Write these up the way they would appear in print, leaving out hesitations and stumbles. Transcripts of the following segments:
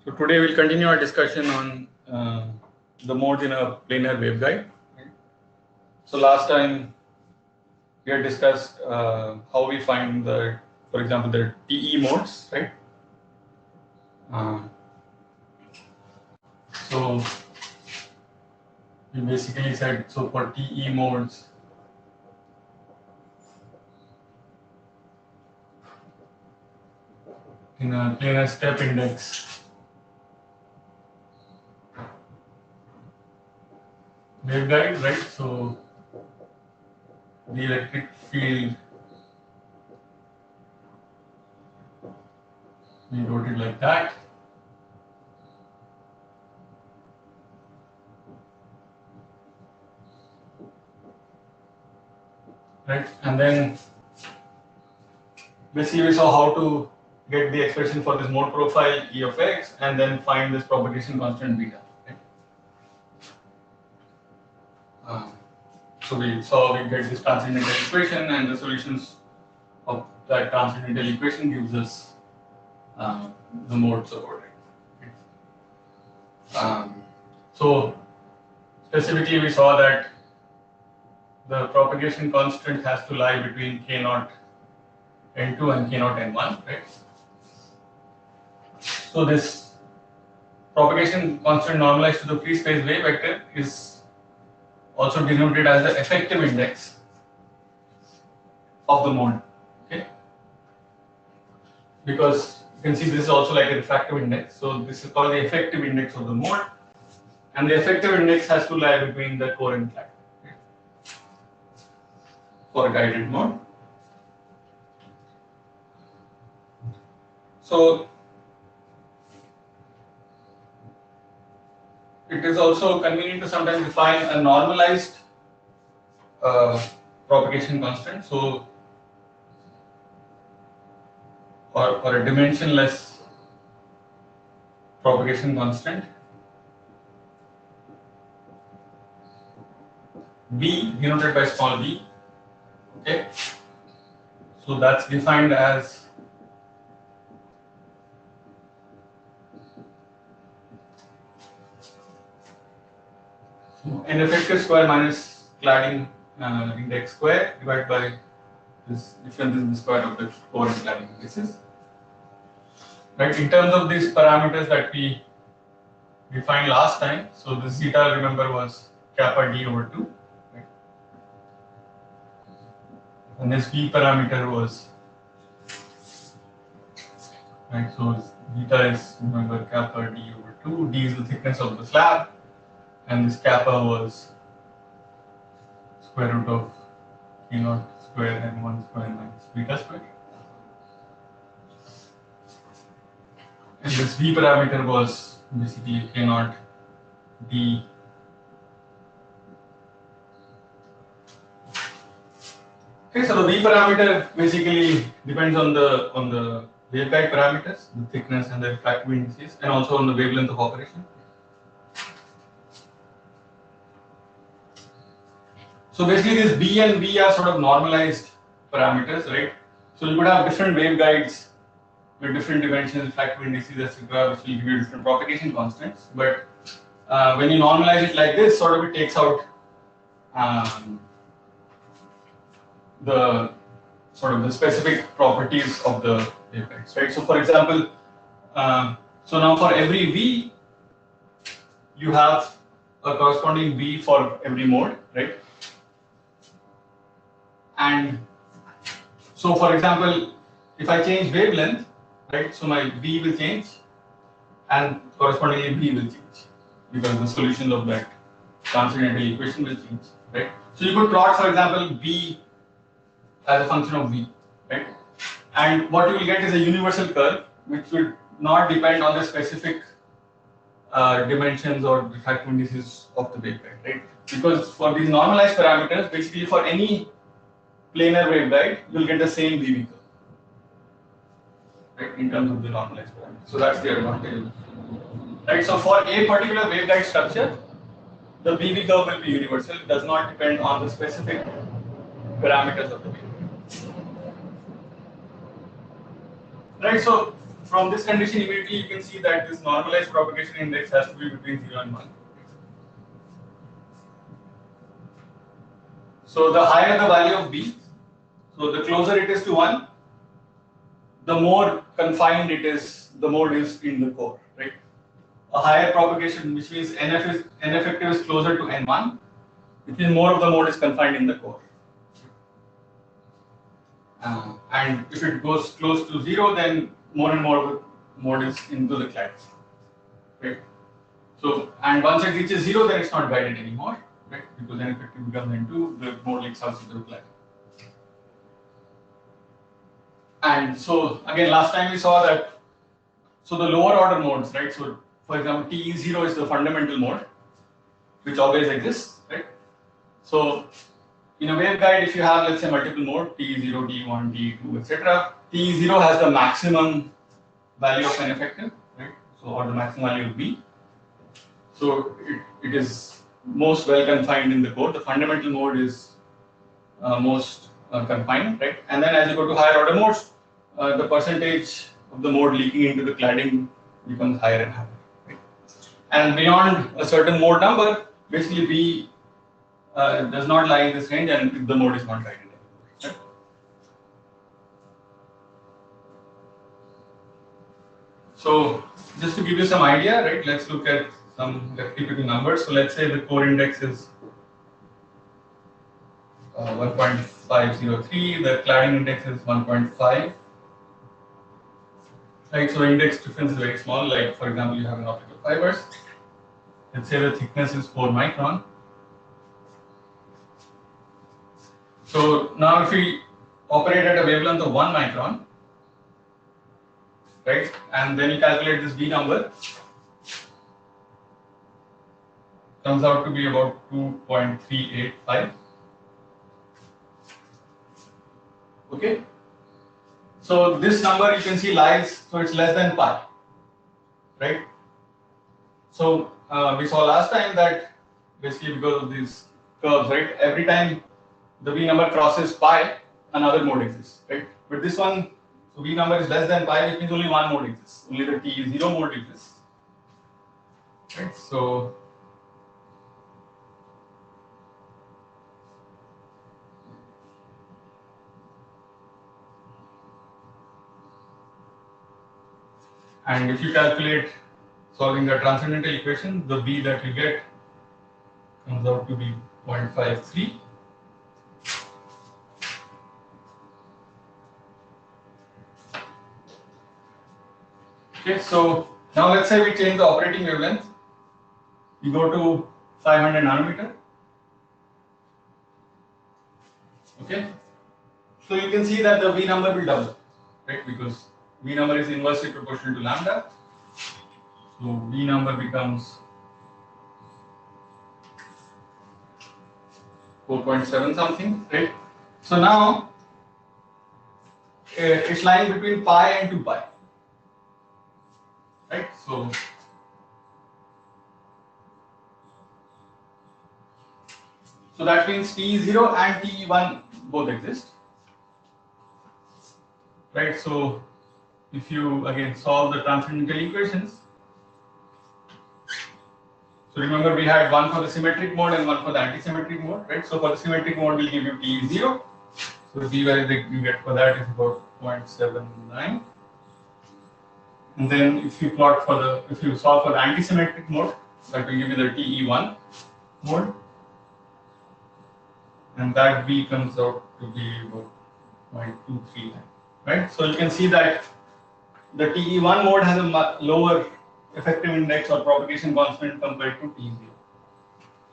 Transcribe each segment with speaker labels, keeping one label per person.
Speaker 1: So today we'll continue our discussion on the modes in a planar waveguide. Right? So last time we had discussed how we find the, for example, the TE modes, right? So we basically said, so for TE modes, in a planar step index, waveguide, right? So the electric field, we wrote it like that. Right, and then basically we saw how to get the expression for this mode profile E of x and then find this propagation constant beta. Right? So we saw we get this transcendental equation, and the solutions of that transcendental equation gives us the modes of it. So specifically we saw that the propagation constant has to lie between k0 n2 and k0 n1, right? So this propagation constant normalized to the free space wave vector is also denoted as the effective index of the mode, okay? Because you can see this is also like a refractive index, so this is called the effective index of the mode, and the effective index has to lie between the core and flat, okay, for a guided mode. So it is also convenient to sometimes define a normalized propagation constant, so or a dimensionless propagation constant. B denoted by small b, okay? So that's defined as n effective square minus cladding index square divided by this difference in the square of the core and cladding indexes. Right, in terms of these parameters that we defined last time, so this zeta, remember, was kappa d over 2, right? And this b parameter was, right, so zeta is, remember, kappa d over 2, d is the thickness of the slab, and this kappa was square root of k0 square and 1 square minus beta square. And this v parameter was basically k0 d. Okay, so the v parameter basically depends on the waveguide parameters, the thickness and the refractive indices, and also on the wavelength of operation. So basically, these b and v are sort of normalized parameters, right? So you could have different waveguides with different dimensions, refractive indices, etc., which will give you different propagation constants. But when you normalize it like this, sort of it takes out the sort of the specific properties of the waveguides, right? So for example, so now for every v, you have a corresponding v for every mode, right? And so for example, if I change wavelength, right, so my v will change and correspondingly v will change because the solution of that transcendental equation will change, right? So you could plot, for example, v as a function of v, right? And what you will get is a universal curve which would not depend on the specific dimensions or refractive indices of the waveguide, right? Because for these normalized parameters, basically for any planar waveguide, you will get the same VV curve, right, in terms of the normalized parameters. So that's the advantage, right? So for a particular waveguide structure, the VV curve will be universal. It does not depend on the specific parameters of the waveguide, right? So from this condition immediately you can see that this normalized propagation index has to be between 0 and 1. So the higher the value of B, so the closer it is to 1, the more confined it is, the mode is in the core, right? A higher propagation, which means N effective is closer to N1, which means more of the mode is confined in the core. And if it goes close to 0, then more and more of the mode is into the clades, right? So, and once it reaches 0, then it's not guided anymore, right? Because N effective becomes N2, the mode leaks out into the clade. And so, again, last time we saw that, so the lower order modes, right? So, for example, TE0 is the fundamental mode, which always exists, right? So, in a waveguide, if you have, let's say, multiple mode, TE0, TE1, TE2, etc., TE0 has the maximum value of N effective, right? So, or the maximum value of B. So, it is most well confined in the core. The fundamental mode is most confined, right? And then as you go to higher order modes, the percentage of the mode leaking into the cladding becomes higher and higher, right? And beyond a certain mode number, basically B does not lie in this range and the mode is not guided anymore, right? So just to give you some idea, right, let's look at some typical numbers. So let's say the core index is 1.503, the cladding index is 1.5. Right, so the index difference is very small, like for example, you have an optical fibers. Let's say the thickness is 4 micron. So now if we operate at a wavelength of 1 micron, right, and then you calculate this B number, comes out to be about 2.385. Okay. So this number you can see lies, so it's less than pi, right? So we saw last time that basically because of these curves, right? Every time the V number crosses pi, another mode exists, right? But this one, so V number is less than pi, which means only one mode exists. Only the TE0 mode exists, right? So and if you calculate solving the transcendental equation, the B that you get comes out to be 0.53. Okay, so now let's say we change the operating wavelength. We go to 500 nanometer. Okay, so you can see that the V number will double, right? Because V number is inversely proportional to lambda. So V number becomes 4.7 something, right? So now it's lying between pi and 2 pi, right? So that means TE0 and TE1 both exist, right? So if you again solve the transcendental equations, so remember we had one for the symmetric mode and one for the anti-symmetric mode, right? So for the symmetric mode we'll give you TE0. So the p-value you get for that is about 0.79. And then if you plot for the, if you solve for the anti-symmetric mode, that will give you the TE1 mode. And that V comes out to be about 0.239, right? So you can see that the TE1 mode has a much lower effective index or propagation constant compared to TE0.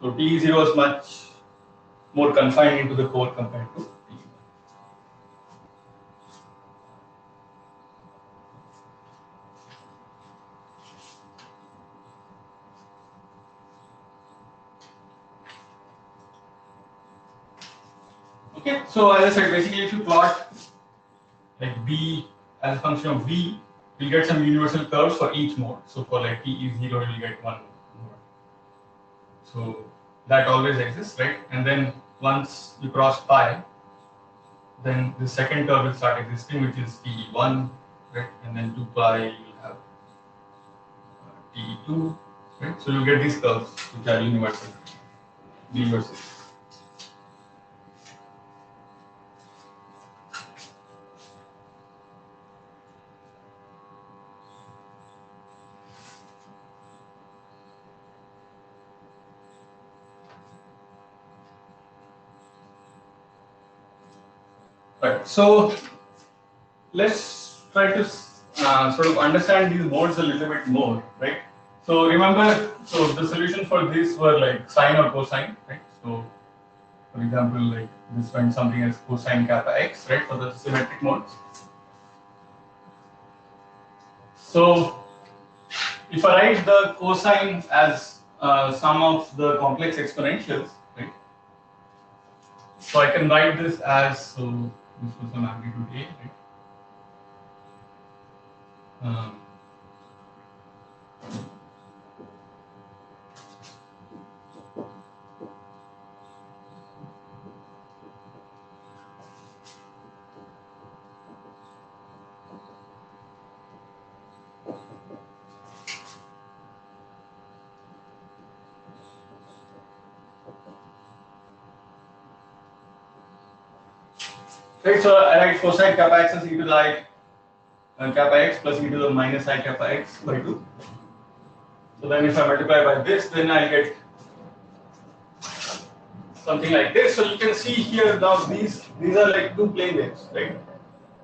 Speaker 1: So TE0 is much more confined into the core compared to TE1. Okay, so as I said, basically if you plot like B as a function of V, you'll get some universal curves for each mode. So for like TE0, you'll get one mode. So that always exists, right? And then once you cross pi, then the second curve will start existing, which is TE1, right? And then 2 pi you'll have T2, right? So you get these curves which are universal, D versus. Right. So let's try to sort of understand these modes a little bit more, right? So remember, so the solution for this were like sine or cosine, right? So for example, like this went something as cosine kappa x, right, for the symmetric modes. So if I write the cosine as sum of the complex exponentials, right? So I can write this as, so this was the magnitude A, right? Right, so I write cosine kappa x as e to the I kappa x plus e to the minus I kappa x by 2. So then if I multiply by this, then I get something like this. So you can see here now these are like two plane waves, right?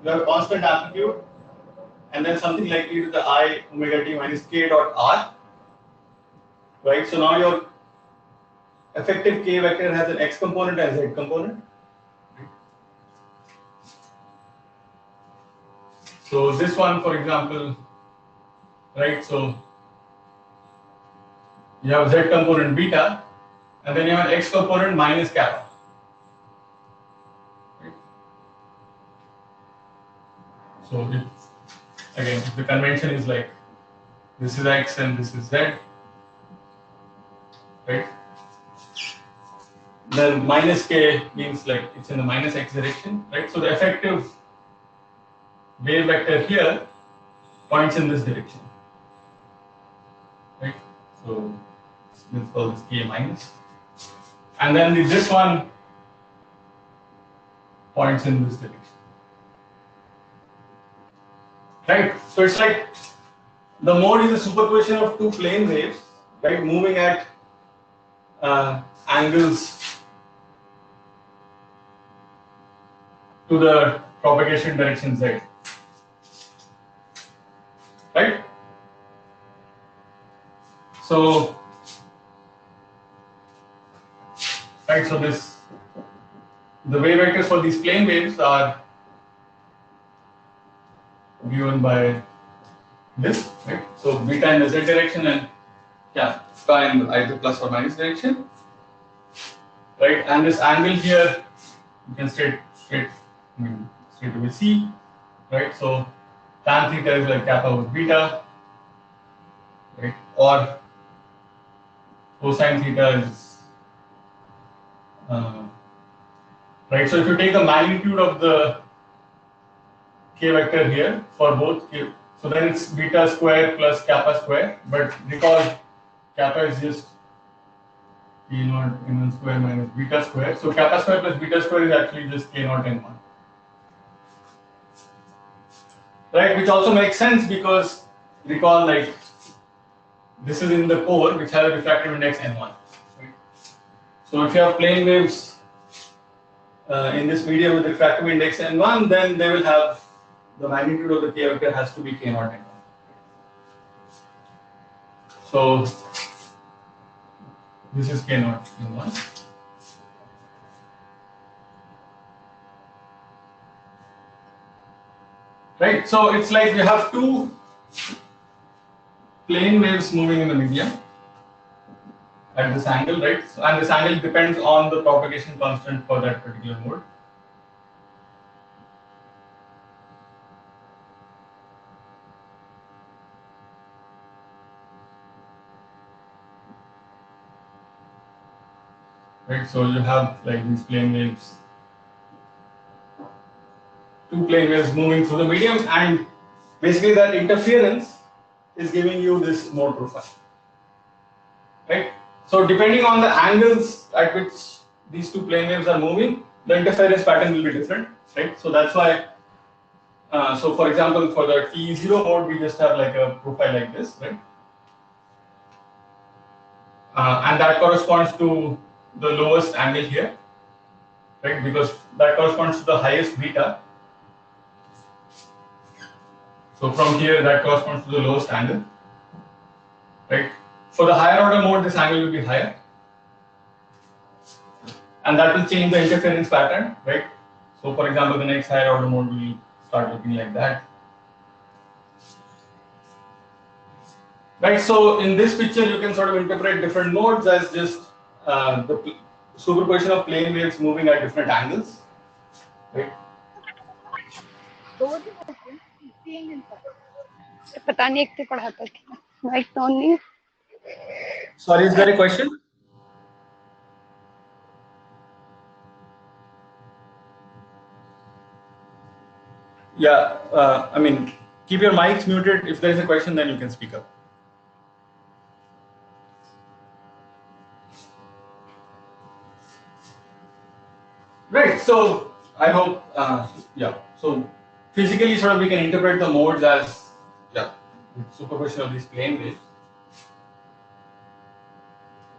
Speaker 1: You have constant amplitude and then something like e to the I omega t minus k dot r, right? So now your effective k vector has an x component and z component. So this one, for example, right? So you have z component beta, and then you have x component minus kappa. Right? So if the convention is like this is x and this is z, right? Then minus k means like it's in the minus x direction, right? So the effective wave vector here points in this direction, right? So let's call this k minus, and then this one points in this direction, right? So it's like the mode is a superposition of two plane waves, right, moving at angles to the propagation direction z, right? So the wave vectors for these plane waves are given by this, right? So beta in the z direction and kappa in either plus or minus direction, right? And this angle here you can straight away see, right? So tan theta is like kappa over beta, right? Or cosine theta is right. So if you take the magnitude of the k vector here for both k, so then it's beta square plus kappa square. But recall kappa is just k naught n1 square minus beta square. So kappa square plus beta square is actually just k naught n1. Right, which also makes sense because recall like this is in the core which has a refractive index n1. Right? So if you have plane waves in this medium with refractive index n1, then they will have the magnitude of the k vector has to be k naught n1. So this is k naught n1. Right, so it's like you have two plane waves moving in the medium at this angle, right? So, and this angle depends on the propagation constant for that particular mode. Right, so you have like these plane waves, two plane waves moving through the medium, and basically that interference is giving you this mode profile, right? So depending on the angles at which these two plane waves are moving, the interference pattern will be different, right? So that's why, so for example, for the T0 mode, we just have like a profile like this, right? And that corresponds to the lowest angle here, right? Because that corresponds to the highest beta. So from here, that corresponds to the lowest angle, right? For the higher order mode, this angle will be higher, and that will change the interference pattern, right? So for example, the next higher order mode will start looking like that. Right, so in this picture, you can sort of interpret different modes as just the superposition of plane waves moving at different angles, right?
Speaker 2: पता नहीं एक से पढ़ाता क्या mic तो on नहीं है.
Speaker 1: Sorry, is there a question? Yeah, I mean, keep your mics muted. If there is a question, then you can speak up. Right, so I hope, yeah, so physically sort of we can interpret the modes as, yeah, superposition of these plane waves.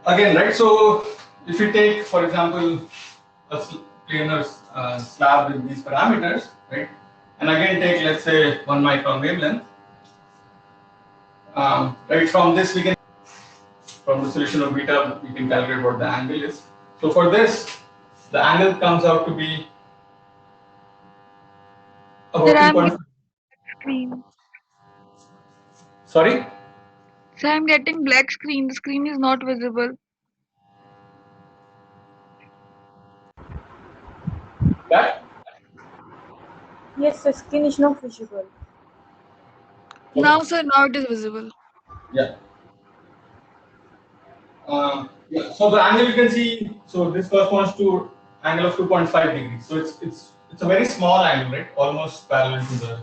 Speaker 1: Again, right, so if you take, for example, a planar slab with these parameters, right, and again take, let's say, 1 micron wavelength, right, from this we can, from the solution of beta, we can calculate what the angle is. So for this, the angle comes out to be about 2.5.
Speaker 3: Screen.
Speaker 1: Sorry?
Speaker 3: So I'm getting black screen. The screen is not visible.
Speaker 1: That?
Speaker 4: Yes, the screen is not visible.
Speaker 3: Now, sir, now it is visible.
Speaker 1: Yeah. Yeah. So the angle you can see, so this corresponds to angle of 2.5 degrees. So it's a very small angle, right? Almost parallel to the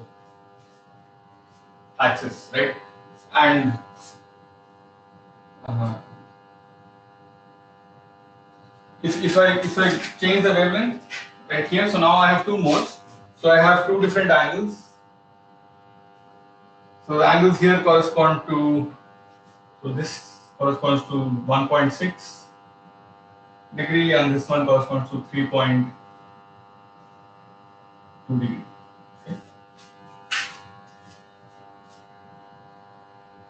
Speaker 1: axis, right? And if I change the wavelength right here, so now I have two modes. So I have two different angles. So the angles here correspond to, so this corresponds to 1.6 degree and this one corresponds to 3.2 degree. Okay.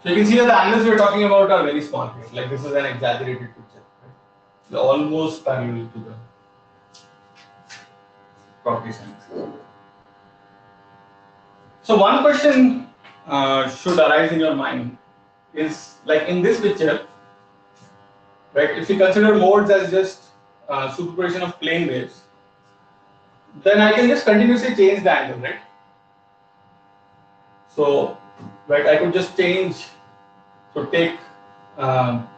Speaker 1: So you can see that the angles we are talking about are very small here. Like this is an exaggerated picture. Right? They're almost parallel to the property science. So one question should arise in your mind is like in this picture, right? If you consider modes as just superposition of plane waves, then I can just continuously change the angle, right? So, right, I could just change, so take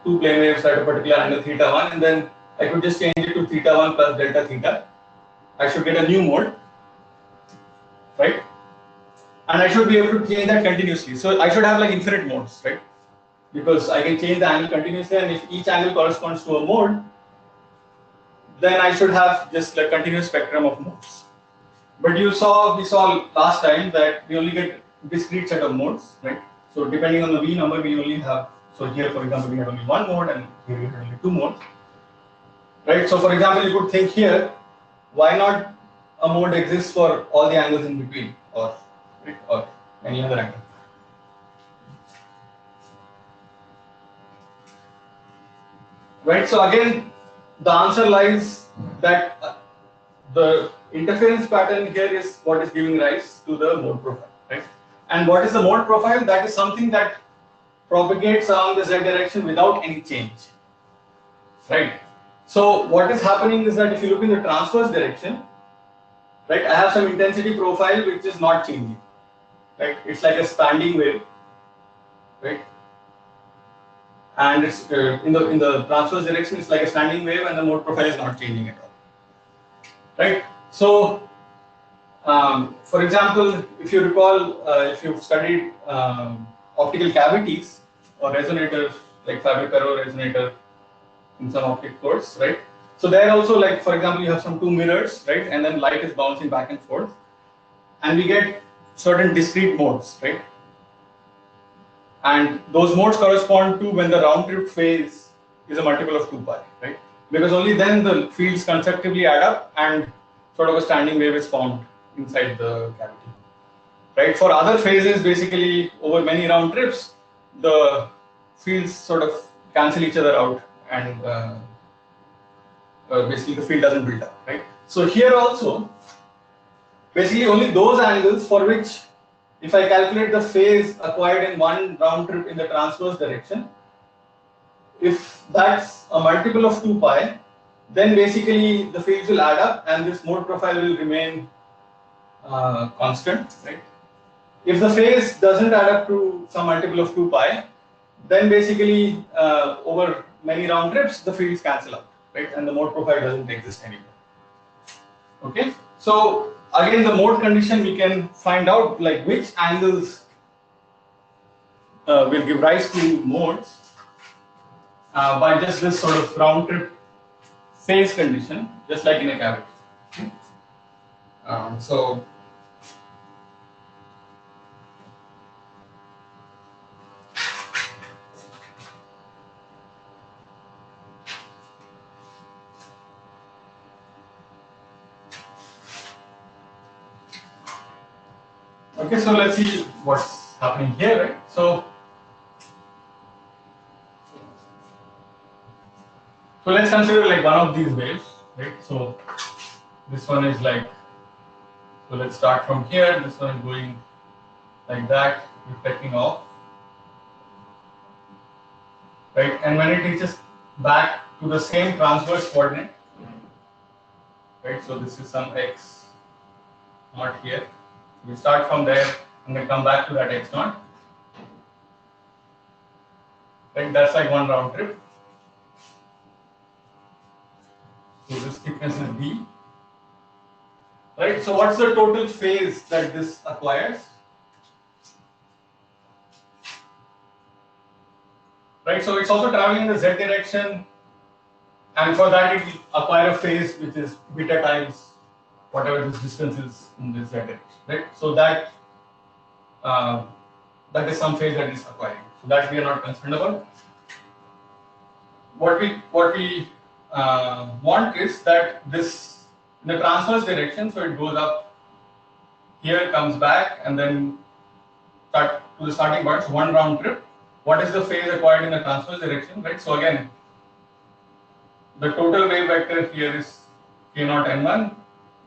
Speaker 1: two plane waves at a particular angle θ1, and then I could just change it to θ1 plus delta theta. I should get a new mode, right? And I should be able to change that continuously. So I should have like infinite modes, right? Because I can change the angle continuously, and if each angle corresponds to a mode, then I should have just a continuous spectrum of modes. But we saw last time that we only get discrete set of modes, right? So depending on the V number, we only have, so here for example, we have only one mode and here we have only two modes, right? So for example, you could think here, why not a mode exists for all the angles in between, or any other angle? Right, so again, the answer lies that the interference pattern here is what is giving rise to the mode profile, right? And what is the mode profile? That is something that propagates along the z direction without any change, right? So what is happening is that if you look in the transverse direction, right, I have some intensity profile which is not changing, right? It's like a standing wave, right? And it's in the transverse direction, it's like a standing wave, and the mode profile is not changing at all, right? So For example, if you recall, if you've studied optical cavities or resonators like Fabry-Perot resonator in some optic course, right? So there also, like for example, you have some two mirrors, right? And then light is bouncing back and forth, and we get certain discrete modes, right? And those modes correspond to when the round trip phase is a multiple of 2 pi, right? Because only then the fields consecutively add up and sort of a standing wave is formed inside the cavity, right? For other phases, basically over many round trips, the fields sort of cancel each other out, and basically the field doesn't build up, right? So here also, basically only those angles for which, if I calculate the phase acquired in one round trip in the transverse direction, if that's a multiple of 2 pi, then basically the fields will add up and this mode profile will remain constant, right? If the phase doesn't add up to some multiple of 2 pi, then basically over many round trips the fields cancel out, right? And the mode profile doesn't exist anymore. Okay, so again the mode condition we can find out like which angles will give rise to modes by just this sort of round trip phase condition, just like in a cavity. So okay, so let's see what's happening here, right? So let's consider like one of these waves, right? So this one is like, so let's start from here. This one is going like that, reflecting off, right? And when it reaches back to the same transverse coordinate, right? So this is some x naught here. We start from there and then come back to that x naught. Right? That's like one round trip. So this thickness is b. Right? So what's the total phase that this acquires? Right? So it's also traveling in the z direction, and for that it will acquire a phase which is beta times whatever this distance is in this z direction. Right? So that that is some phase that is acquiring. So that we are not concerned about. What we want is that this in the transverse direction, so it goes up here, comes back, and then start to the starting point. So one round trip. What is the phase acquired in the transverse direction, right? So again, the total wave vector here is k0 n1.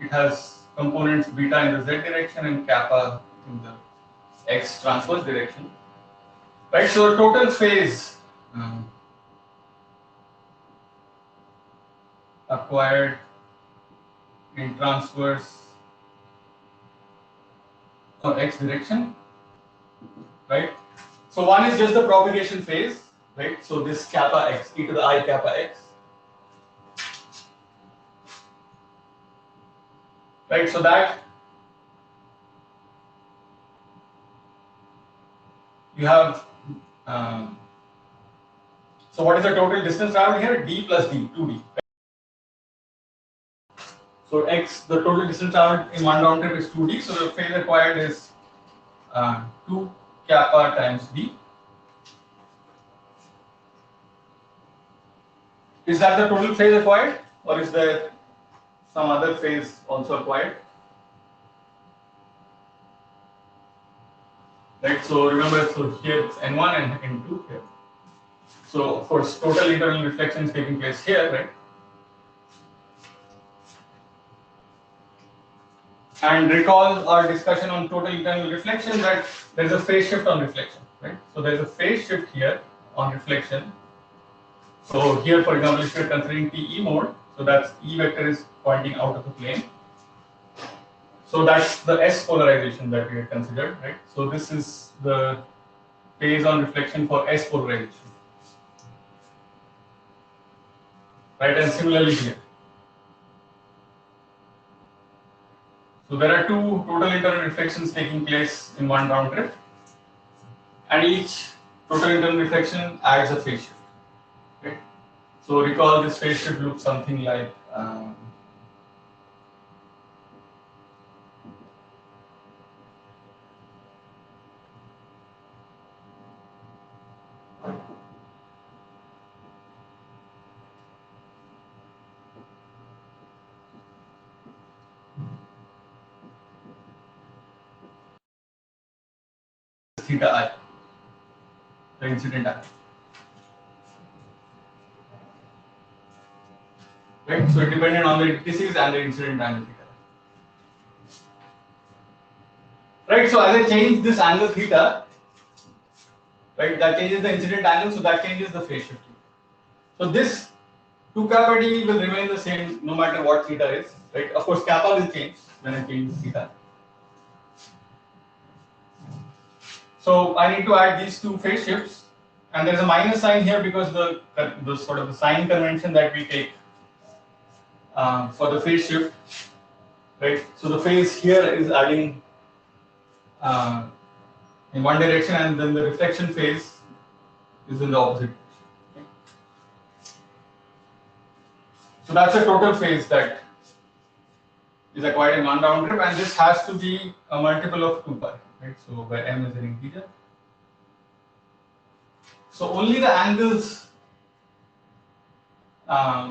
Speaker 1: It has components beta in the z direction and kappa in the x transverse direction, right? So the total phase acquired in transverse or x direction, right? So one is just the propagation phase, right? So this kappa x, e to the I kappa x, right? So that you have, so what is the total distance traveled here? D plus D, 2D. Right? So x, the total distance traveled in one round trip is 2D. So the phase acquired is 2 kappa times D. Is that the total phase acquired, or is there some other phase also acquired? Right, so remember, so here it's N1 and N2 here. So of course, total internal reflection is taking place here, right? And recall our discussion on total internal reflection that there is a phase shift on reflection, right? So there is a phase shift here on reflection. So here, for example, if you are considering TE mode, so that's E vector is pointing out of the plane. So that's the S polarization that we had considered, right? So this is the phase on reflection for S polarization, right? And similarly here. So So there are two total internal reflections taking place in one round trip, and each total internal reflection adds a phase shift. Right? So recall this phase shift looks something like theta I, the incident angle. Right? So it depended on the indices and the incident angle theta. Right? So as I change this angle theta, right, that changes the incident angle, so that changes the phase shift. So this 2 kappa d will remain the same no matter what theta is, right? Of course, kappa will change when I change theta. So I need to add these two phase shifts, and there's a minus sign here because the sort of the sign convention that we take for the phase shift, right? So the phase here is adding in one direction, and then the reflection phase is in the opposite direction. Okay? So that's a total phase that is acquired in one round trip, and this has to be a multiple of 2 pi, right? So where m is an integer. So only the angles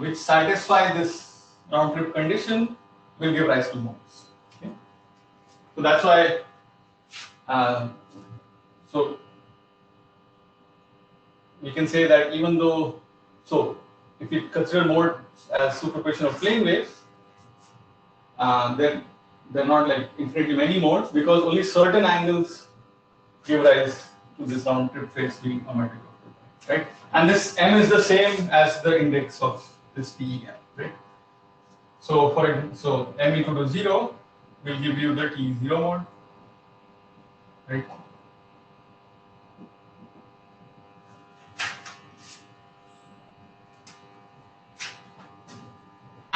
Speaker 1: which satisfy this round trip condition will give rise to modes. Okay? So that's why. So we can say that even though, so if we consider mode as superposition of plane waves, then they're not like infinitely many modes because only certain angles give rise to this round trip phase being a multiple of 2 pi, right? And this m is the same as the index of this TEM, right? So so m equal to 0 will give you the T0 mode, right?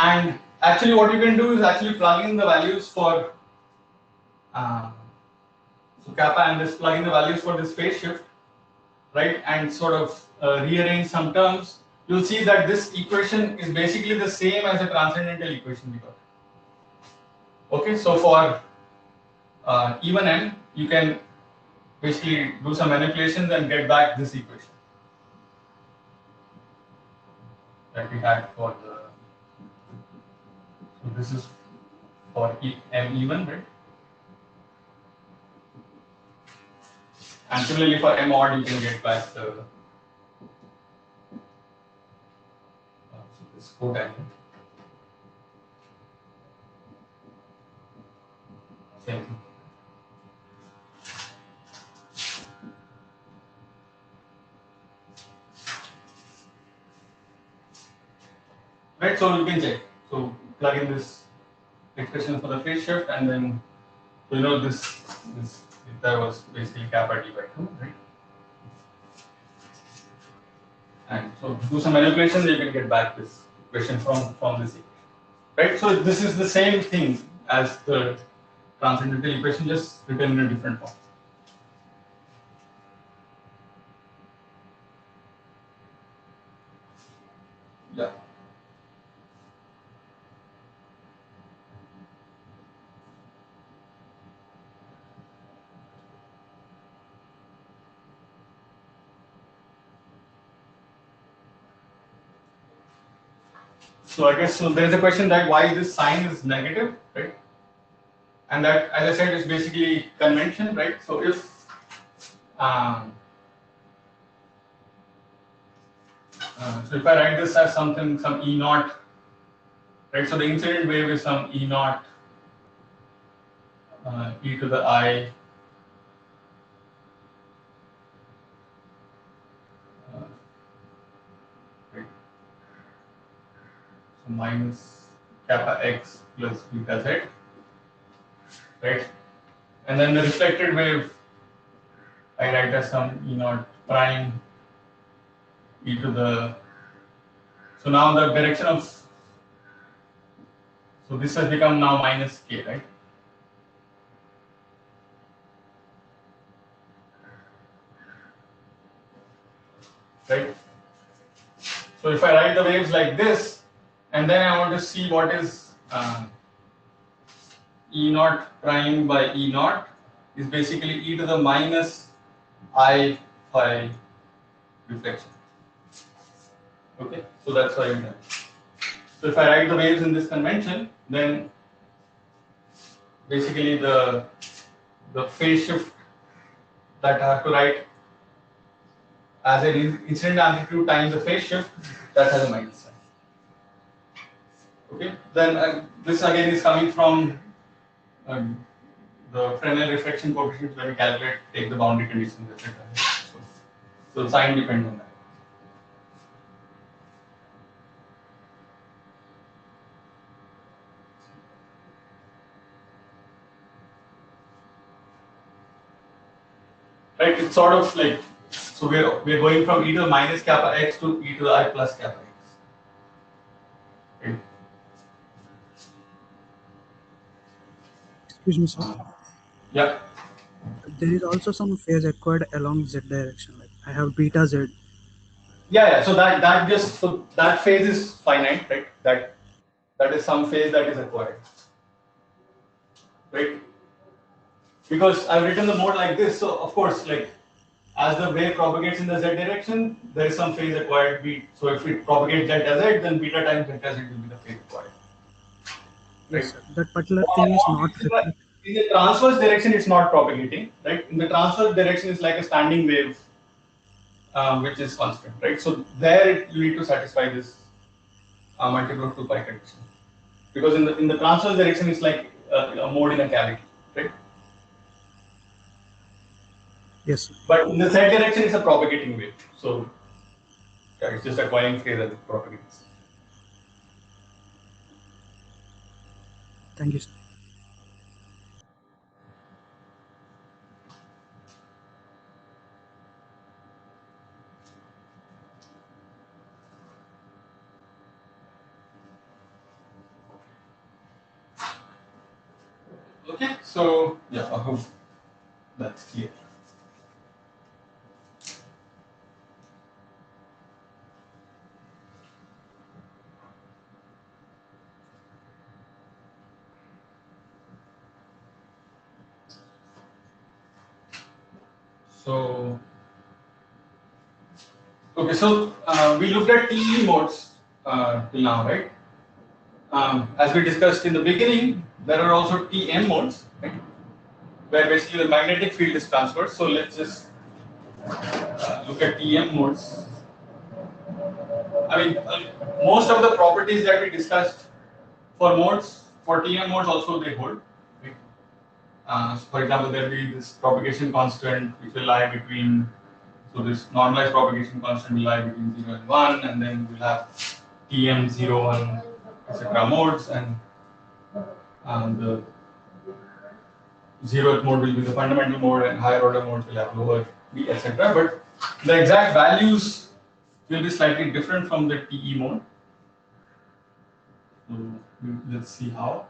Speaker 1: And actually what you can do is actually plug in the values for so kappa and just plug in the values for this phase shift, right, and sort of rearrange some terms. You'll see that this equation is basically the same as the transcendental equation we got. Okay, so for even m, you can basically do some manipulations and get back this equation that we had for the. So this is for m even, right? And similarly for m odd, you can get back the so this cotangent. Same thing. Right, so you can check. So plug in this expression for the phase shift, and then you know this that was basically kappa d by 2, right? And so do some manipulations, you can get back this equation from this equation, right? So this is the same thing as the transcendental equation, just written in a different form. Yeah. So I guess so there is a question that why this sign is negative, right? And that, as I said, is basically convention, right? So if so if I write this as something, some E naught, right? So the incident wave is some E naught e to the I right? So minus kappa x plus beta z, right? And then the reflected wave I write as some E naught prime e to the. So now the direction of, so this has become now minus k, right? right? So if I write the waves like this, and then I want to see what is E naught prime by E naught is basically e to the minus I phi reflection. Okay, so that's why I'm done. So if I write the waves in this convention, then basically the phase shift that I have to write as an incident amplitude times the phase shift, that has a minus sign. Okay, then this again is coming from the Fresnel reflection coefficient when we calculate, take the boundary conditions, etc. So the sign depends on that. Right, it's sort of like, so we're going from e to the minus kappa x to e to the I plus kappa x. Right.
Speaker 5: Excuse me, sir.
Speaker 1: Yeah.
Speaker 5: There is also some phase acquired along z direction. Like I have beta z.
Speaker 1: Yeah. So that phase is finite, right? That is some phase that is acquired, right? Because I've written the mode like this, so of course, like as the wave propagates in the z direction, there is some phase acquired b. So if it propagates delta z, then beta times delta z will be the phase acquired. Right.
Speaker 5: Yes, sir. That particular thing is not reflected.
Speaker 1: In the transverse direction, it's not propagating, right? In the transverse direction, it's like a standing wave, which is constant, right? So there you need to satisfy this multiple of 2 pi condition, because in the transverse direction, it's like a mode in a cavity, right?
Speaker 5: Yes, sir.
Speaker 1: But in the z direction, it's a propagating wave, so yeah, it's just acquiring phase as it propagates.
Speaker 5: Thank you, sir.
Speaker 1: Okay, so yeah, I hope that's clear. So, okay, so we looked at TE modes till now, right? As we discussed in the beginning, there are also TM modes, right? Where basically the magnetic field is transferred. So let's just look at TM modes. I mean, most of the properties that we discussed for modes, for TM modes also they hold. Right? So for example, there will be this propagation constant which will lie between, so this normalized propagation constant will lie between 0 and 1, and then we'll have TM 0, 1, etc. modes, and the 0th mode will be the fundamental mode, and higher order modes will have lower B, etc. But the exact values will be slightly different from the TE mode. So let's see how.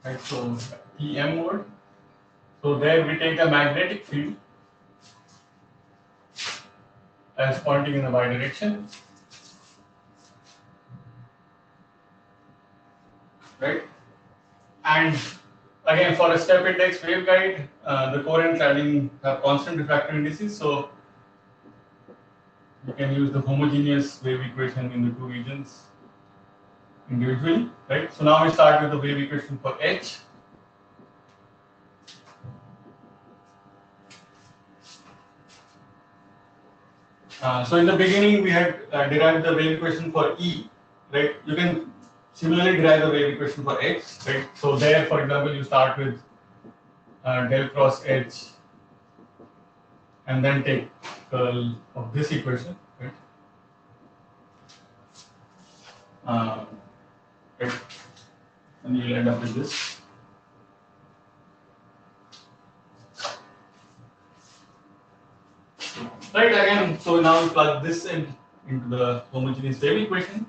Speaker 1: Right, so TM mode. So there we take a magnetic field as pointing in the y direction, right? And again, for a step index waveguide, the coherent cladding have constant refractive indices, so you can use the homogeneous wave equation in the two regions individually, right? So now we start with the wave equation for H. So in the beginning, we had derived the wave equation for E, right? You can similarly derive the wave equation for H, right? So there, for example, you start with del cross H and then take curl of this equation, right? Right? And you'll end up with this. Right, again, so now we plug this into the homogeneous wave equation.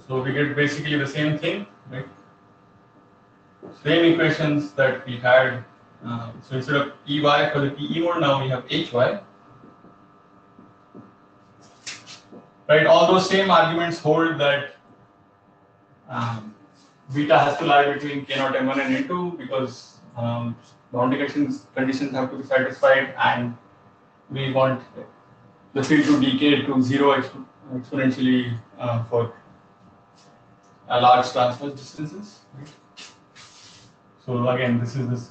Speaker 1: So we get basically the same thing, right? Same equations that we had. So instead of Ey for the TE mode, now we have Hy. Right, all those same arguments hold that beta has to lie between K0 M1 and N2 because boundary conditions have to be satisfied, and we want the field to decay to zero exponentially for large transverse distances. Right? So again, this is this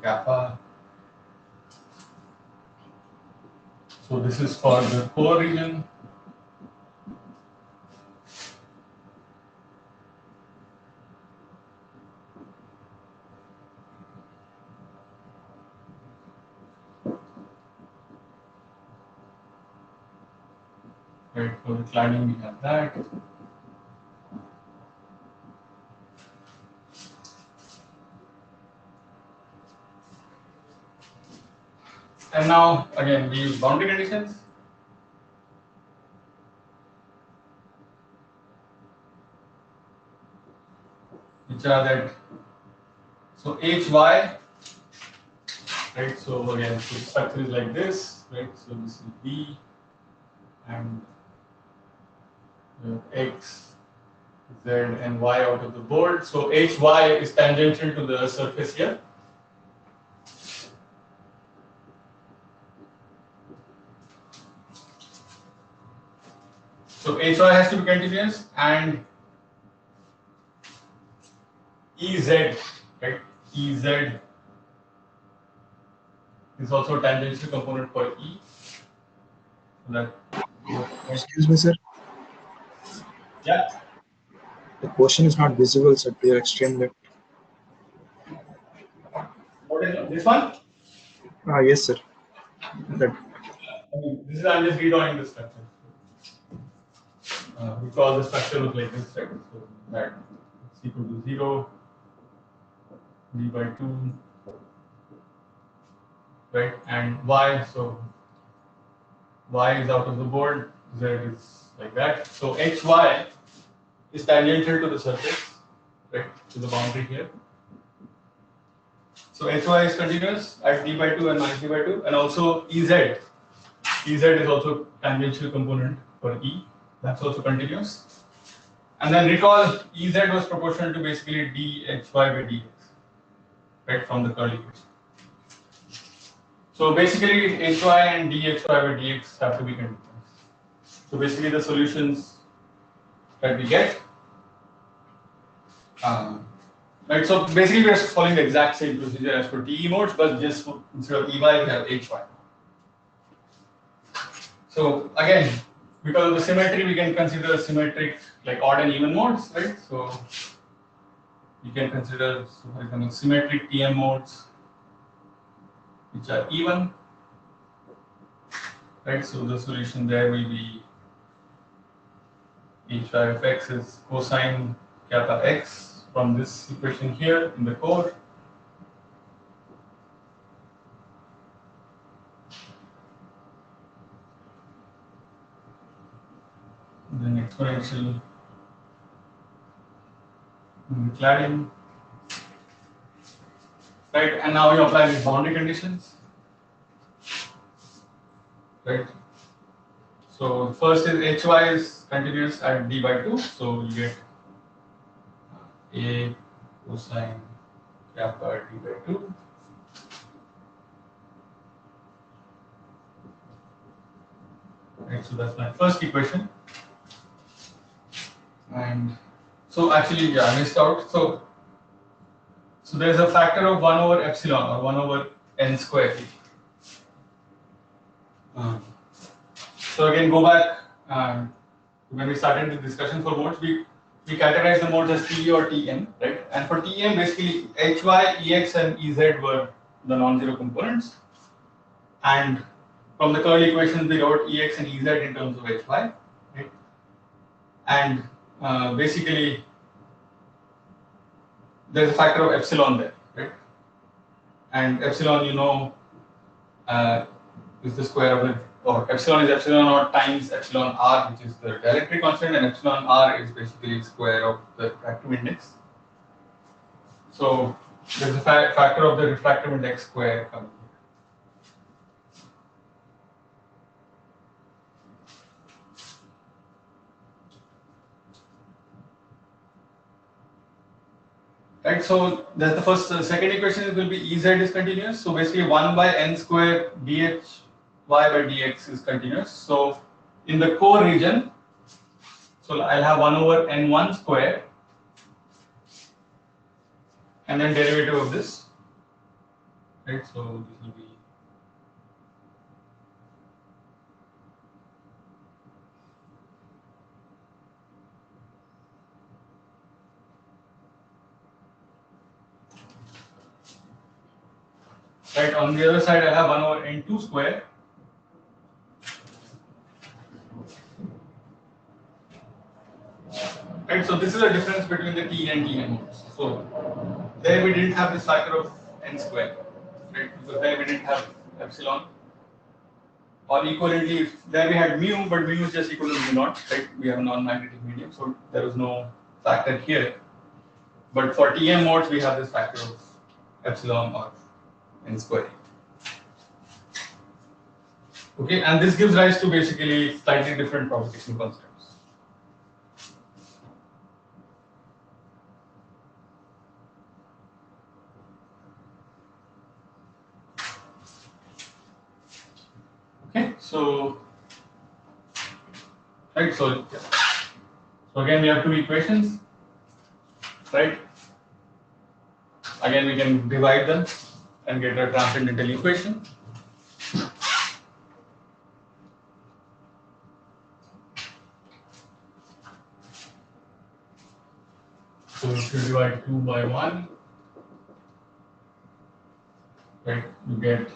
Speaker 1: kappa. So this is for the core region. Right, for the cladding we have that. And now again we use boundary conditions. Which are that, so Hy, right? So again, so the structure is like this, right? So this is B and X, Z, and Y out of the board. So Hy is tangential to the surface here. So Hy has to be continuous, and Ez, right? Ez is also a tangential component for E. So that,
Speaker 6: Excuse me, sir.
Speaker 1: yeah.
Speaker 6: The question is not visible, sir. They are extreme left.
Speaker 1: What is this one?
Speaker 6: Yes, sir. That.
Speaker 1: This is, I'm just redrawing the structure. Because the structure looks like this, right? So that is equal to 0, V by 2, right? And Y, so Y is out of the board, Z is like that. So Hy is tangential to the surface, right? To the boundary here. So Hy is continuous at d by 2 and minus d by 2, and also Ez. Ez is also tangential component for E. That's also continuous. And then recall Ez was proportional to basically dHy by dx, right, from the curl equation. So basically Hy and dHy by dx have to be continuous. So basically the solutions that we get, right, so basically we are following the exact same procedure as for TE modes, but just instead of Ey we have Hy. So again, because of the symmetry, we can consider symmetric like odd and even modes, right? So you can consider, so for example, symmetric TM modes, which are even, right? So the solution there will be Hy of x is cosine kappa x from this equation here in the core. Then exponential in the cladding, right? And now you apply these boundary conditions, right? So first is Hy is continuous at d by 2, so you get a cosine kappa d by 2. Right, so that's my first equation. And so actually, yeah, I missed out. So there's a factor of 1 over epsilon or 1 over n square t. So again, go back when we started the discussion for modes, we categorize the modes as TE or TM, right? And for TM, basically HY, EX, and EZ were the non-zero components. And from the curl equations, we wrote EX and EZ in terms of HY, right? And basically, there's a factor of epsilon there, right? And epsilon, you know, is the square of the, or epsilon is epsilon naught times epsilon r, which is the dielectric constant, and epsilon r is basically the square of the refractive index. So there's a factor of the refractive index square coming here. Right, so that's the first. The second equation will be Ez is continuous. So basically 1 by n square dhy by dx is continuous. So in the core region, so I'll have 1 over n1 square and then derivative of this. Right, so this will be right. On the other side, I have 1 over n2 square. Right, so this is the difference between the T and Tm modes. So there we didn't have this factor of n square, right? Because there we didn't have epsilon. Or equivalently, there we had mu, but mu is just equal to mu naught, right? We have a non-magnetic medium, so there was no factor here. But for Tm modes, we have this factor of epsilon or n square. Okay, and this gives rise to basically slightly different propagation constants. Okay, so right, so again we have two equations, right? Again we can divide them and get a transcendental equation. So if you divide 2 by 1, right, you get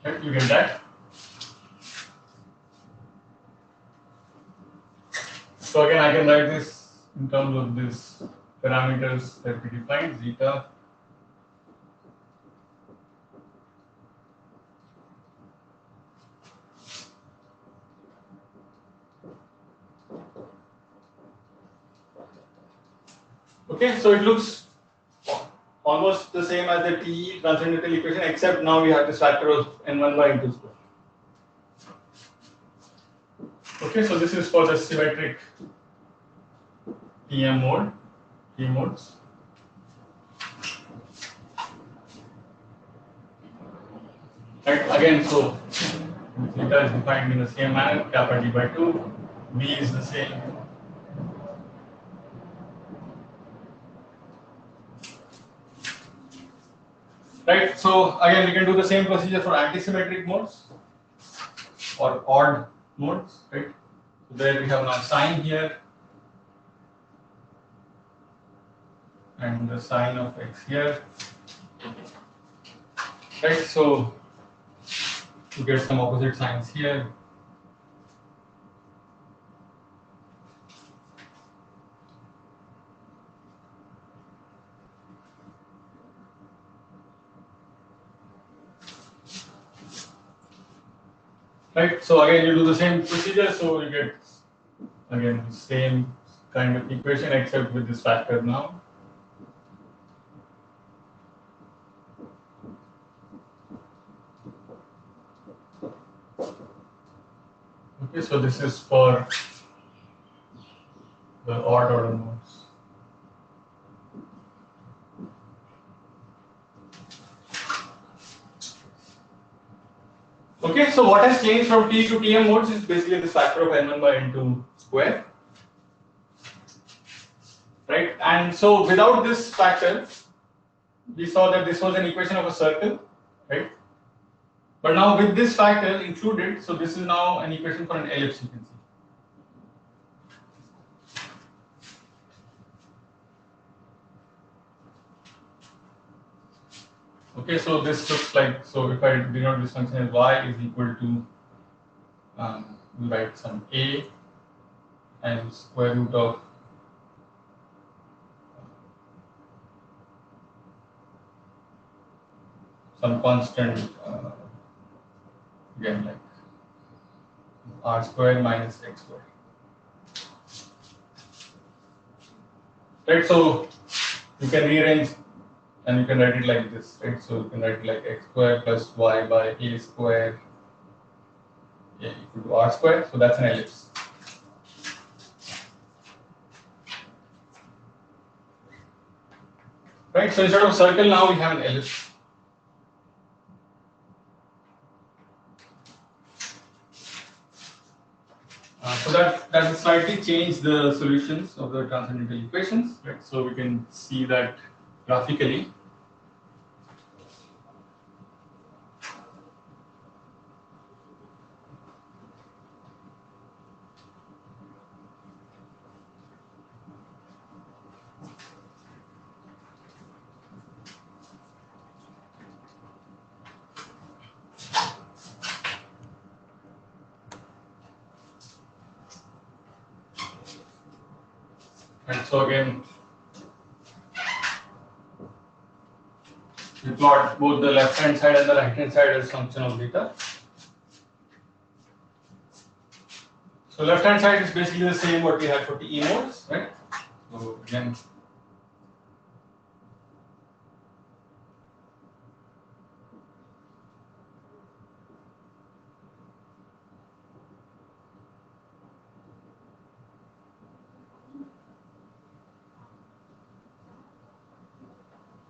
Speaker 1: right, you get that. So again I can write this in terms of this parameters that we defined, zeta okay, so it looks almost the same as the TE transcendental equation, except now we have this factor of n1 by n2 square. Okay, so this is for the symmetric TM mode, T modes. Right, again, so theta is defined in the same manner, kappa d by 2, V is the same. Right, so again we can do the same procedure for antisymmetric modes or odd modes, right? So there we have now sine here and the sine of x here, right? So you get some opposite signs here. Right, so again you do the same procedure, so you get again the same kind of equation except with this factor now. Okay, so this is for the odd order modes. Okay, so what has changed from T to Tm modes is basically this factor of n1 by n2 square, right? And so without this factor, we saw that this was an equation of a circle, right? But now with this factor included, so this is now an equation for an ellipse, you can see. Okay, so this looks like, so if I denote this function as y is equal to, we write some a and square root of some constant, again like r square minus x square. Right, so you can rearrange and you can write it like this, right? So you can write it like x square plus y by a square equal to r square. So that's an ellipse. Right, so instead of circle now we have an ellipse. So that will slightly change the solutions of the transcendental equations, right? So we can see that graphically. And so again, we plot both the left hand side and the right hand side as function of theta. So left hand side is basically the same what we had for TE modes, right? So again,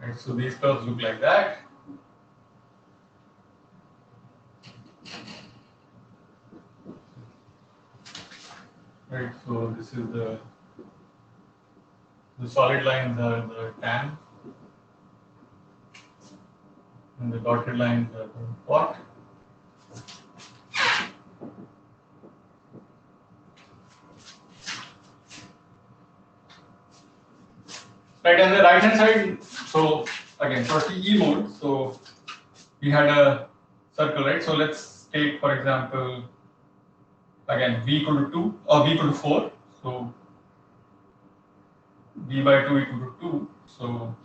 Speaker 1: right, so these curves look like that. Right, so this is the solid lines are the tan and the dotted lines are the what. Right, and the right hand side, so again for TE mode, so we had a circle, right? So let's take, for example, again v equal to 2 or v equal to 4. So v by 2 equal to 2. So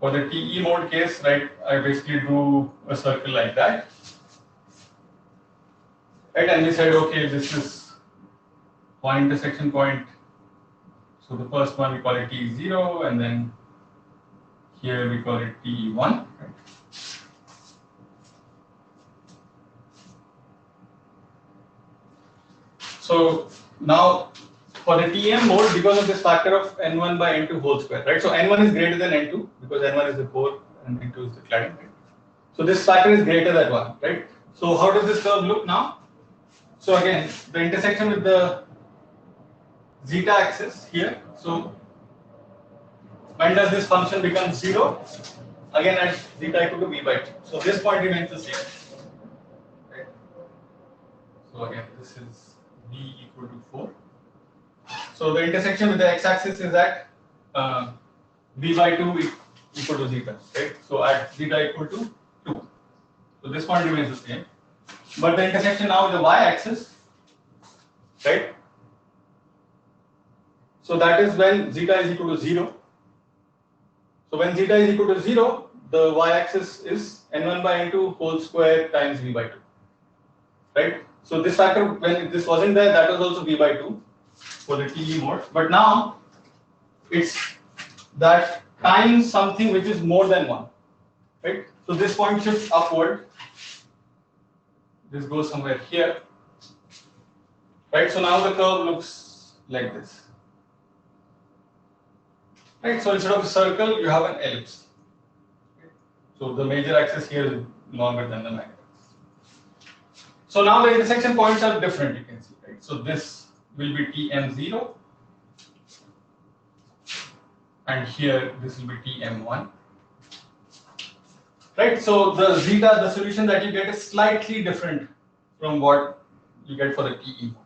Speaker 1: for the TE mode case, right, I basically drew a circle like that. Right, and we said, okay, this is one intersection point. So the first one we call it T0, and then here we call it T1. Right? So now for the TM mode, because of this factor of n1 by n2 whole square, right? So n1 is greater than n2 because n1 is the core and n2 is the cladding. Right? So this factor is greater than 1, right? So how does this curve look now? So again, the intersection with the zeta axis here. So when does this function become 0? Again at zeta equal to v by 2. So this point remains the same. Right? So again, this is v equal to 4. So the intersection with the x-axis is at v by 2 equal to zeta, right? So at zeta equal to 2. So this point remains the same. But the intersection now with the y-axis, right? So that is when zeta is equal to 0. So when zeta is equal to 0, the y-axis is n1 by n2 whole square times v by 2, right? So this factor, when this wasn't there, that was also v by 2 for the TE mode. But now it's that times something which is more than 1, right? So this point shifts upward. This goes somewhere here, right? So now the curve looks like this, right? So instead of a circle, you have an ellipse. So the major axis here is longer than the minor axis. So now the intersection points are different, you can see, right? So this will be Tm0, and here this will be Tm1. Right, so the zeta, the solution that you get is slightly different from what you get for the TE modes.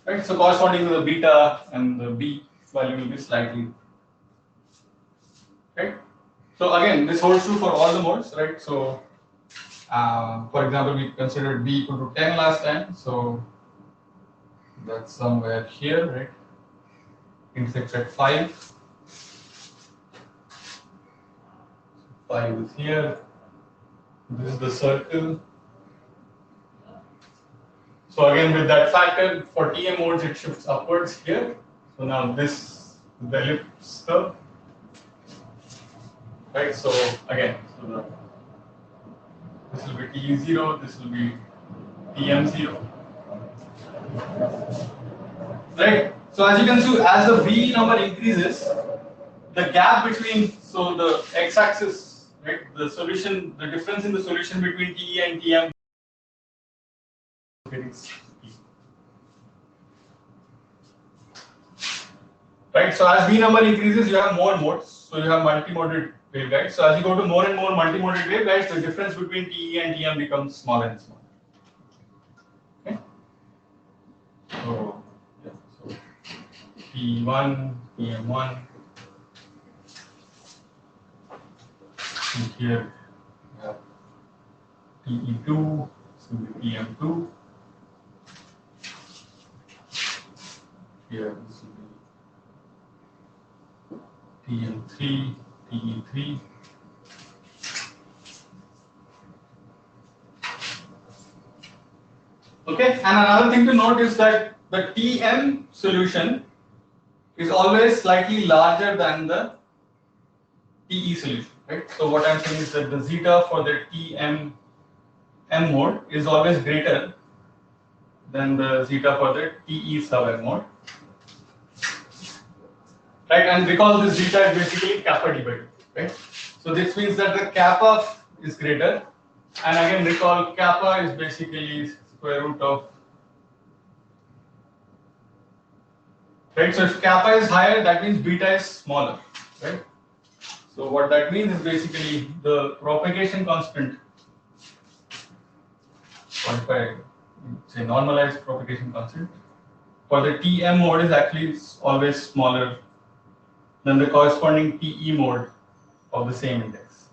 Speaker 1: Right, so corresponding to the beta and the B value will be slightly different. Right, so again, this holds true for all the modes, right? So, for example, we considered B equal to 10 last time, so that's somewhere here, right? Intersects at 5. 5 is here. This is the circle. So again, with that factor, for TM modes, it shifts upwards here. So now this is the ellipse curve. Right, so again, this will be TE0, this will be TM0. Right, so as you can see, as the V number increases, the gap between, so the x-axis, right, the solution, the difference in the solution between TE and TM. Right, so as V number increases, you have more modes, so you have multimoded waveguides. So as you go to more and more multimoded waveguides, the difference between TE and TM becomes smaller and smaller. Okay. So, yeah, so TE1, TM1, and here we have TE2, so TM2. Here this will be TM3, TE3. Okay, and another thing to note is that the TM solution is always slightly larger than the TE solution, right? So what I'm saying is that the zeta for the TM M mode is always greater than the zeta for the TE sub M mode. Right, and recall this zeta is basically kappa d by 2, right? So this means that the kappa is greater, and again recall kappa is basically square root of, right? So if kappa is higher, that means beta is smaller, right? So what that means is basically the propagation constant, or if I say normalized propagation constant, for the TM mode is actually always smaller than the corresponding TE mode of the same index.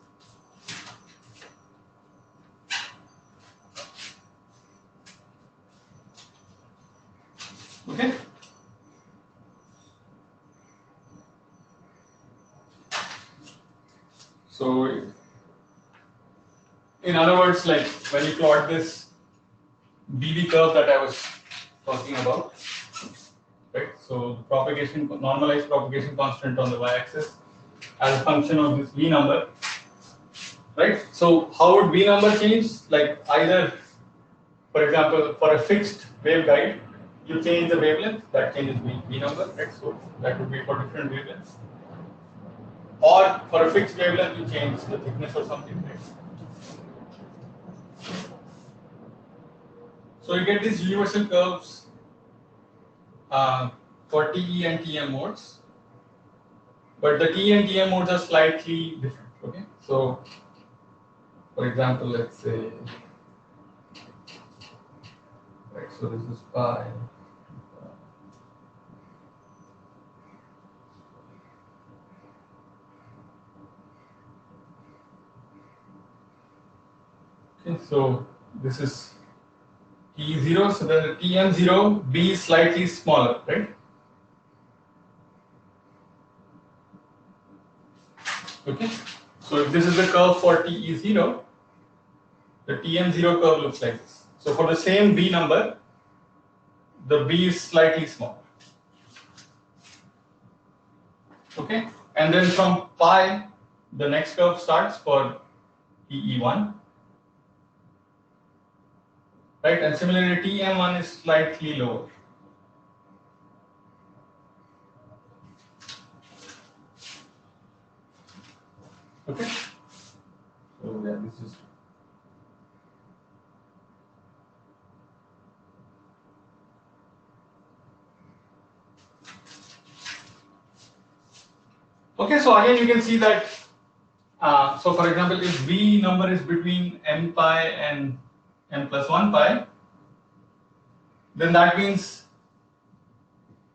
Speaker 1: Okay. So, in other words, like when you plot this BB curve that I was talking about, right? So the propagation, normalized propagation constant on the y-axis as a function of this V number, right? So how would V number change? Like either, for example, for a fixed waveguide, you change the wavelength, that changes V number, right? So that would be for different wavelengths. Or for a fixed wavelength, you change the thickness or something, right? So you get these universal curves for TE and TM modes, but the TE and TM modes are slightly different. Okay, so for example, let's say, right, so this is pi. Okay, so this is T0, so then the TM0 B is slightly smaller, right? Okay, so if this is the curve for TE0, the TM0 curve looks like this. So for the same B number, the B is slightly smaller. Okay, and then from pi, the next curve starts for TE1. Right, and similarly TM1 is slightly lower. Okay, this system. Okay, so again you can see that, so for example, if V number is between m pi and m plus 1 pi, then that means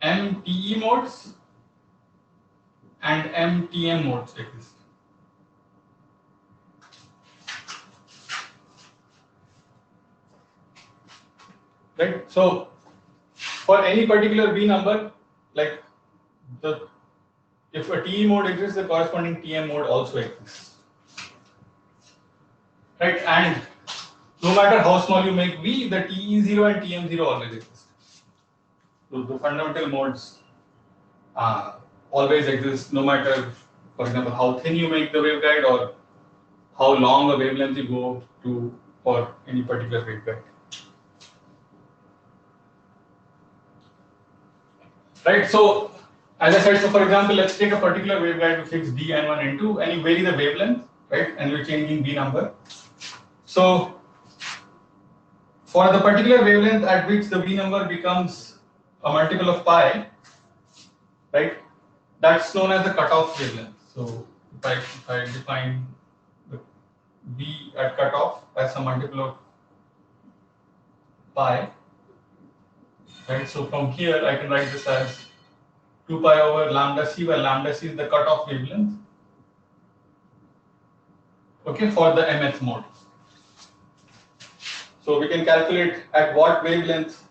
Speaker 1: m TE modes and m TM modes exist. Right? So for any particular V number, like if a TE mode exists, the corresponding TM mode also exists. Right? And no matter how small you make V, the TE0 and TM0 always exist. So the fundamental modes always exist, no matter, for example, how thin you make the waveguide or how long a wavelength you go to for any particular waveguide. Right? So as I said, so for example, let's take a particular waveguide with fixed D, N1, N2, and you vary the wavelength, right? And you're changing V number. So for the particular wavelength at which the V number becomes a multiple of pi, right? That's known as the cutoff wavelength. So if I define the V at cutoff as a multiple of pi, right? So from here I can write this as 2 pi over lambda c, where lambda c is the cutoff wavelength, okay, for the mth mode. So we can calculate at what wavelength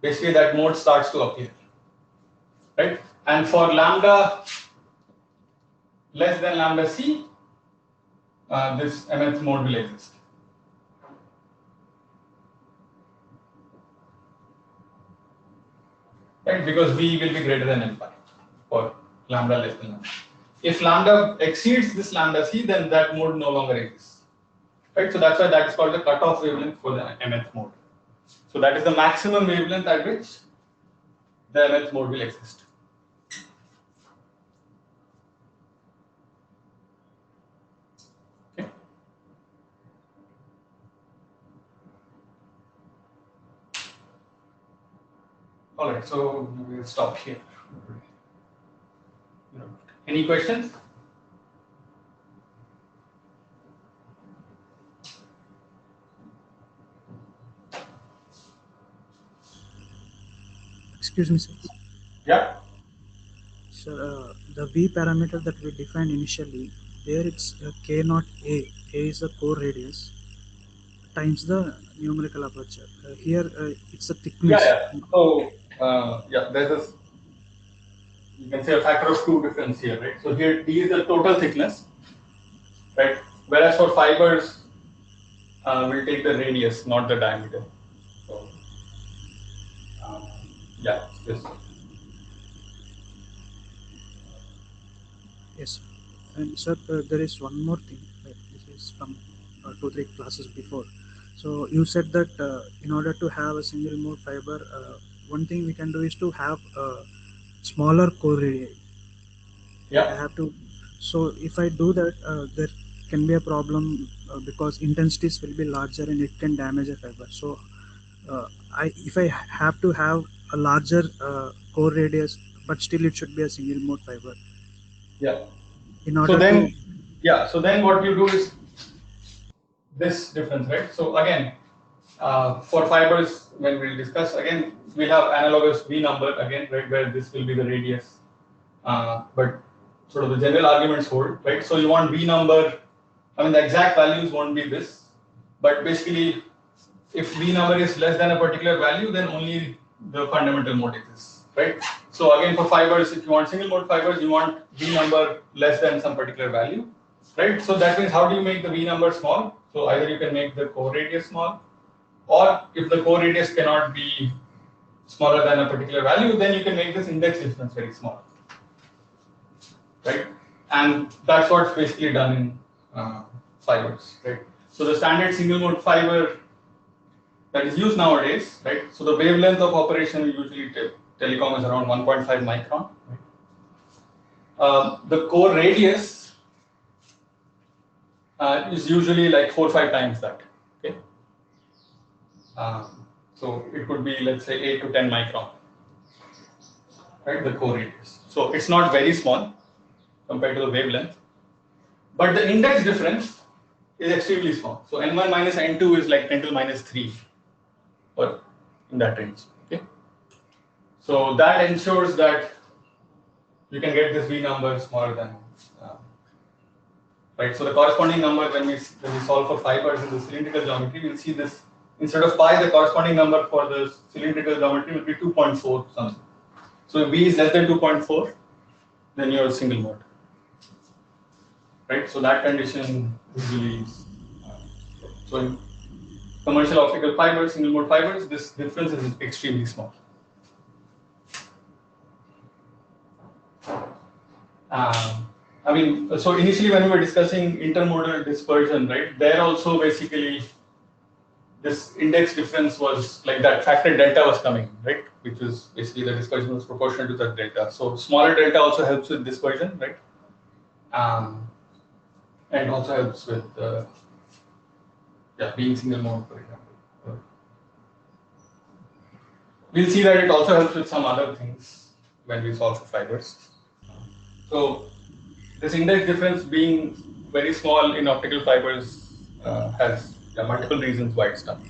Speaker 1: basically that mode starts to appear, right? And for lambda less than lambda c, this mth mode will exist. Right? Because V will be greater than m pi for lambda less than lambda. If lambda exceeds this lambda c, then that mode no longer exists. Right? So that's why that is called the cutoff wavelength for the mth mode. So that is the maximum wavelength at which the mth mode will exist. Okay. All right, so we will stop here. Any questions?
Speaker 5: Excuse me, sir.
Speaker 1: Yeah.
Speaker 5: So the V parameter that we defined initially, there it's k naught a. A is the core radius times the numerical aperture. Here it's the thickness.
Speaker 1: Yeah. So there's this. You can say a factor of 2 difference here, right? So here D is the total thickness, right? Whereas for fibers, we'll take the radius, not the diameter. So yeah, this.
Speaker 5: Yes, and sir, there is one more thing. This is from 2-3 classes before. So you said that in order to have a single mode fiber, one thing we can do is to have a smaller core radii.
Speaker 1: Yeah.
Speaker 5: I have to. So if I do that, there can be a problem because intensities will be larger and it can damage a fiber. So if I have to have a larger core radius, but still it should be a single mode fiber.
Speaker 1: Yeah.
Speaker 5: In order
Speaker 1: so then,
Speaker 5: to,
Speaker 1: yeah. So then, what you do is this difference, right? So again, for fibers, when we'll discuss again, we'll have analogous V number again, right? Where this will be the radius, but sort of the general arguments hold, right? So you want V number. I mean, the exact values won't be this, but basically, if V number is less than a particular value, then only the fundamental mode exists, right? So again, for fibers, if you want single mode fibers, you want V number less than some particular value, right? So that means how do you make the V number small? So either you can make the core radius small, or if the core radius cannot be smaller than a particular value, then you can make this index difference very small, right? And that's what's basically done in fibers, right? So the standard single mode fiber that is used nowadays, right? So the wavelength of operation usually telecom is around 1.5 micron. Right? The core radius is usually like 4 or 5 times that. Okay. So it could be, let's say, 8 to 10 micron, right? The core radius. So it's not very small compared to the wavelength, but the index difference is extremely small. So n1 minus n2 is like 10 to the minus 3, or in that range. Okay. So that ensures that you can get this V number smaller than, right? So the corresponding number when we solve for fibers in the cylindrical geometry, we'll see this instead of pi, the corresponding number for the cylindrical geometry will be 2.4 something. So if V is less than 2.4, then you're single mode, right? So that condition usually is, so in commercial optical fibers, single mode fibers, this difference is extremely small. I mean, so initially when we were discussing intermodal dispersion, right, there also basically this index difference was like that factor delta was coming, right, which was basically the dispersion was proportional to that delta. So smaller delta also helps with dispersion, right, and also helps with being single mode, for example. We'll see that it also helps with some other things when we solve for fibers. So this index difference being very small in optical fibers has multiple reasons why it's done.